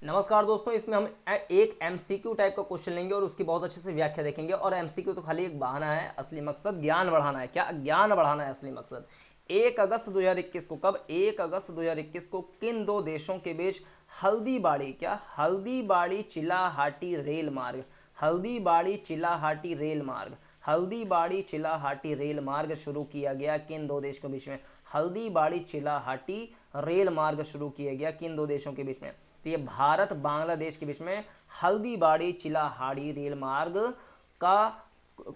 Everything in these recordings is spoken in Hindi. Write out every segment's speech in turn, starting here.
नमस्कार दोस्तों, इसमें हम एक एमसीक्यू टाइप का क्वेश्चन लेंगे और उसकी बहुत अच्छे से व्याख्या देखेंगे। और एमसीक्यू तो खाली एक बहाना है, असली मकसद ज्ञान बढ़ाना है। क्या ज्ञान बढ़ाना है असली मकसद। 1 अगस्त 2021 को, कब 1 अगस्त 2021 को किन दो देशों के बीच हल्दीबाड़ी, क्या हल्दीबाड़ी चिलाहाटी रेल मार्ग, हल्दीबाड़ी चिलाहाटी रेल मार्ग, हल्दीबाड़ी चिलाहाटी रेल मार्ग शुरू किया गया किन दो देशों के बीच में। हल्दीबाड़ी चिलाहाटी रेल मार्ग शुरू किया गया किन दो देशों के बीच में। तो ये भारत बांग्लादेश के बीच में हल्दीबाड़ी चिलाहाटी रेल मार्ग का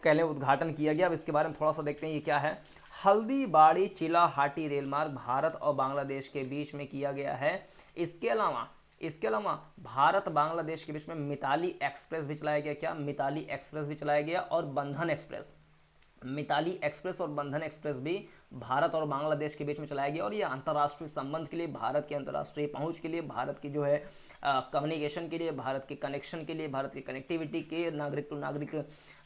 कह लें उद्घाटन किया गया। अब इसके बारे में थोड़ा सा देखते हैं ये क्या है। हल्दीबाड़ी चिलाहाटी रेल मार्ग भारत और बांग्लादेश के बीच में किया गया है। इसके अलावा भारत बांग्लादेश के बीच में मिताली एक्सप्रेस भी चलाया गया। क्या मिताली एक्सप्रेस भी चलाया गया और बंधन एक्सप्रेस, मिताली एक्सप्रेस और बंधन एक्सप्रेस भी भारत और बांग्लादेश के बीच में चलाया गया। और ये अंतर्राष्ट्रीय संबंध के लिए, भारत की अंतर्राष्ट्रीय पहुंच के लिए, भारत की जो है कम्युनिकेशन के लिए, भारत के कनेक्शन के लिए, भारत की कनेक्टिविटी के, नागरिक टू नागरिक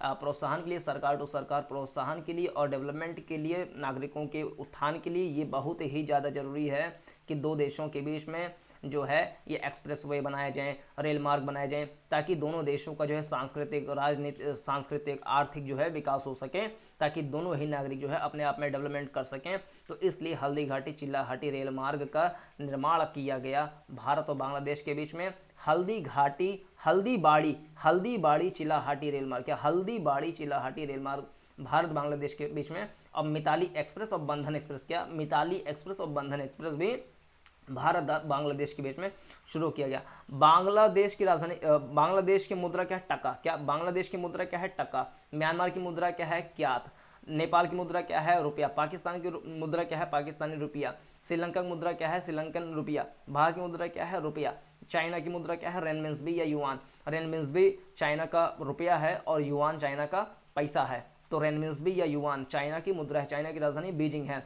प्रोत्साहन के लिए, सरकार टू सरकार प्रोत्साहन के लिए और डेवलपमेंट के लिए, नागरिकों के उत्थान के लिए ये बहुत ही ज़्यादा जरूरी है कि दो देशों के बीच में जो है ये एक्सप्रेस वे बनाए जाएं, रेल मार्ग बनाए जाएं, ताकि दोनों देशों का जो है सांस्कृतिक, राजनीतिक, सांस्कृतिक, आर्थिक जो है विकास हो सके, ताकि दोनों ही नागरिक जो है अपने आप में डेवलपमेंट कर सकें। तो इसलिए हल्दीघाटी चिल्लाहाटी रेल मार्ग का निर्माण किया गया भारत और बांग्लादेश के बीच में। हल्दीघाटी हल्दीबाड़ी चिल्लाहाटी रेल मार्ग, क्या हल्दीबाड़ी चिल्लाहाटी रेल मार्ग भारत बांग्लादेश के बीच में। अब मिताली एक्सप्रेस और बंधन एक्सप्रेस, क्या मिताली एक्सप्रेस और बंधन एक्सप्रेस भी भारत बांग्लादेश के बीच में शुरू किया गया। बांग्लादेश की राजधानी, बांग्लादेश की मुद्रा क्या है, टका, क्या बांग्लादेश की मुद्रा क्या है, टका। म्यांमार की मुद्रा क्या है, क्यात। नेपाल की मुद्रा क्या है, रुपया। पाकिस्तान की मुद्रा क्या है, पाकिस्तानी रुपया। श्रीलंका की मुद्रा क्या है, श्रीलंकन रुपया। भारत की मुद्रा क्या है, रुपया। चाइना की मुद्रा क्या है, रेनमिन्सबी या युआन। रेनमिन्सबी चाइना का रुपया है और युआन चाइना का पैसा है। तो रेनमिन्सबी या युआन चाइना की मुद्रा है। चाइना की राजधानी बीजिंग है।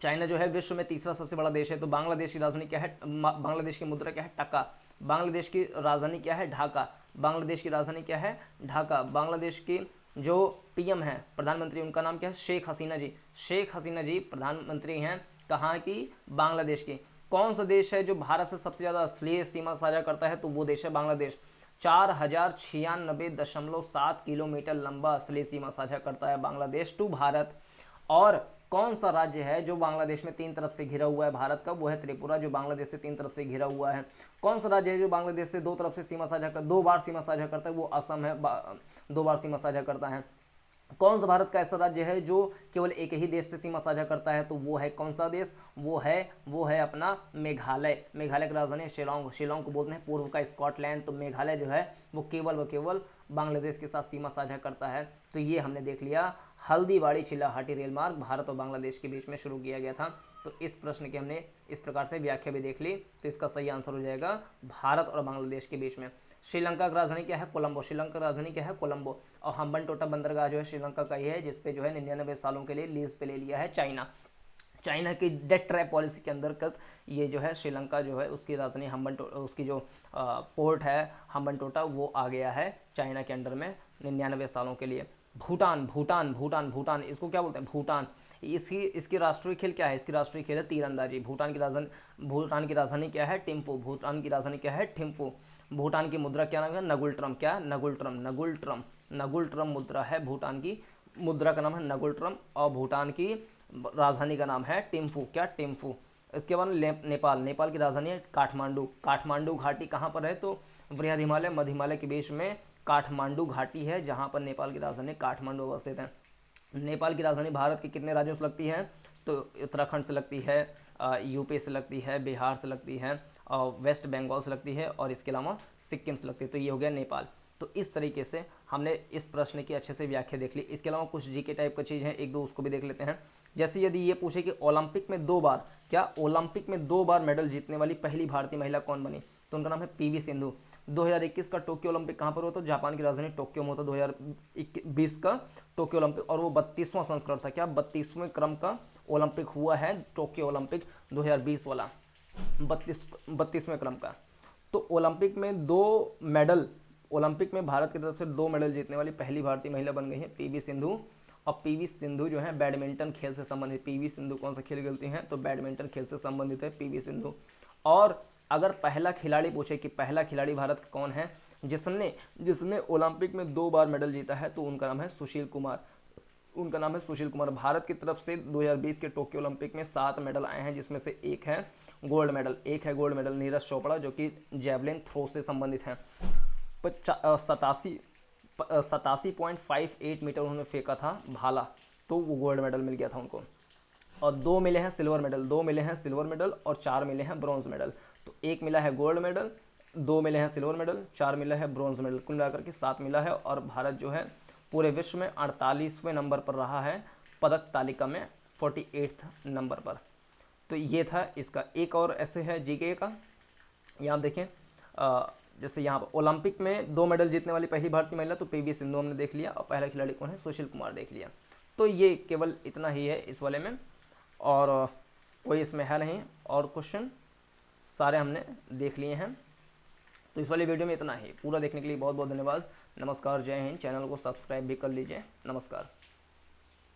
चाइना जो है विश्व में तीसरा सबसे बड़ा देश है। तो बांग्लादेश की राजधानी क्या है, बांग्लादेश की मुद्रा क्या है, टका। बांग्लादेश की राजधानी क्या है, ढाका। बांग्लादेश की राजधानी क्या है, ढाका। बांग्लादेश की जो पीएम है, प्रधानमंत्री, उनका नाम क्या है, शेख हसीना जी। शेख हसीना जी प्रधानमंत्री हैं कहाँ की, बांग्लादेश की। कौन सा देश है जो भारत से सबसे ज़्यादा स्थलीय सीमा साझा करता है, तो वो देश है बांग्लादेश। 4096.7 किलोमीटर लंबा स्थलीय सीमा साझा करता है बांग्लादेश टू भारत। और कौन सा राज्य है जो बांग्लादेश में तीन तरफ से घिरा हुआ है भारत का, वो है त्रिपुरा, जो बांग्लादेश से तीन तरफ से घिरा हुआ है। कौन सा राज्य है जो बांग्लादेश से दो तरफ से सीमा साझा कर, दो बार सीमा साझा करता है, वो असम है, दो बार सीमा साझा करता है। कौन सा भारत का ऐसा राज्य है जो केवल एक ही देश से सीमा साझा करता है, तो वो है कौन सा देश, वो है अपना मेघालय। मेघालय की राजधानी शिलोंग, शिलोंग को बोलते हैं पूर्व का स्कॉटलैंड। तो मेघालय जो है वो केवल बांग्लादेश के साथ सीमा साझा करता है। तो ये हमने देख लिया, हल्दीबाड़ी चिल्लाहाटी रेल मार्ग भारत और बांग्लादेश के बीच में शुरू किया गया था। तो इस प्रश्न की हमने इस प्रकार से व्याख्या भी देख ली। तो इसका सही आंसर हो जाएगा भारत और बांग्लादेश के बीच में। श्रीलंका की राजधानी क्या है, कोलंबो। श्रीलंका की राजधानी क्या है, कोलंबो। और हम्बनटोटा बंदरगाह जो है श्रीलंका का ही है, जिसपे जो है 99 सालों के लिए लीज पे ले लिया है चाइना। चाइना की डेट ट्रैप पॉलिसी के अंतर्गत ये जो है श्रीलंका जो है उसकी राजधानी उसकी जो पोर्ट है हम्बनटोटा, वो आ गया है चाइना के अंडर में 99 सालों के लिए। भूटान भूटान भूटान भूटान, इसको क्या बोलते हैं, भूटान। इसकी राष्ट्रीय खेल क्या है, इसकी राष्ट्रीय खेल है तीरंदाजी। भूटान की राजधानी क्या है, टिम्फू। भूटान की राजधानी क्या है, टिम्फू। भूटान की मुद्रा क्या नाम है, नगुल क्या, नगुल मुद्रा है भूटान की। मुद्रा का नाम है नगुल। और भूटान की राजधानी का नाम है टिम्फू, क्या, टिम्फू। इसके बाद नेपाल की राजधानी है काठमांडू। काठमांडू घाटी कहाँ पर है, तो वृहद हिमालय मध्य हिमालय के बीच में काठमांडू घाटी है, जहाँ पर नेपाल की राजधानी काठमांडू अवस्थित है। नेपाल की राजधानी भारत के कितने राज्यों से लगती है, तो उत्तराखंड से लगती है, यूपी से लगती है, बिहार से लगती है, और वेस्ट बंगाल से लगती है, और इसके अलावा सिक्किम से लगती है। तो ये हो गया नेपाल। तो इस तरीके से हमने इस प्रश्न की अच्छे से व्याख्या देख ली। इसके अलावा कुछ जीके टाइप का चीज़ है, एक दो उसको भी देख लेते हैं। जैसे यदि ये पूछे कि ओलंपिक में 2 बार, क्या ओलंपिक में 2 बार मेडल जीतने वाली पहली भारतीय महिला कौन बनी, तो उनका नाम है पीवी सिंधु। 2021 का टोक्यो ओलंपिक कहाँ पर हुआ, तो जापान की राजधानी टोक्यो में होता। 2020 का टोक्यो ओलंपिक, और वो 32वां संस्करण था, क्या 32वें क्रम का ओलंपिक हुआ है टोक्यो ओलंपिक 2020 वाला, 32वें क्रम का। तो ओलंपिक में 2 मेडल, ओलंपिक में भारत की तरफ से 2 मेडल जीतने वाली पहली भारतीय महिला बन गई है पीवी सिंधु। और पीवी सिंधु जो है बैडमिंटन खेल से संबंधित, पीवी सिंधु कौन सा खेल खेलती हैं, तो बैडमिंटन खेल से संबंधित है पीवी सिंधु। और अगर पहला खिलाड़ी पूछे कि पहला खिलाड़ी भारत का कौन है जिसने ओलंपिक में 2 बार मेडल जीता है, तो उनका नाम है सुशील कुमार। उनका नाम है सुशील कुमार। भारत की तरफ से 2020 के टोक्यो ओलंपिक में 7 मेडल आए हैं, जिसमें से एक है गोल्ड मेडल नीरज चोपड़ा, जो कि जेवलिन थ्रो से संबंधित हैं। 87.58 मीटर उन्होंने फेंका था भाला, तो वो गोल्ड मेडल मिल गया था उनको। और 2 मिले हैं सिल्वर मेडल और 4 मिले हैं ब्रॉन्ज मेडल। तो 1 मिला है गोल्ड मेडल, 2 मिले हैं सिल्वर मेडल, 4 मिला है ब्रॉन्ज मेडल, कुल मिलाकर के 7 मिला है। और भारत जो है पूरे विश्व में 48वें नंबर पर रहा है पदक तालिका में, 48th नंबर पर। तो ये था इसका। एक और ऐसे है जीके का, यहाँ देखें, जैसे यहाँ पर ओलंपिक में 2 मेडल जीतने वाली पहली भारतीय महिला तो पीवी सिंधु हमने देख लिया, और पहला खिलाड़ी कौन है, सुशील कुमार देख लिया। तो ये केवल इतना ही है इस वाले में, और कोई इसमें है नहीं, और क्वेश्चन सारे हमने देख लिए हैं। तो इस वाली वीडियो में इतना ही। पूरा देखने के लिए बहुत बहुत धन्यवाद। नमस्कार, जय हिंद। चैनल को सब्सक्राइब भी कर लीजिए। नमस्कार।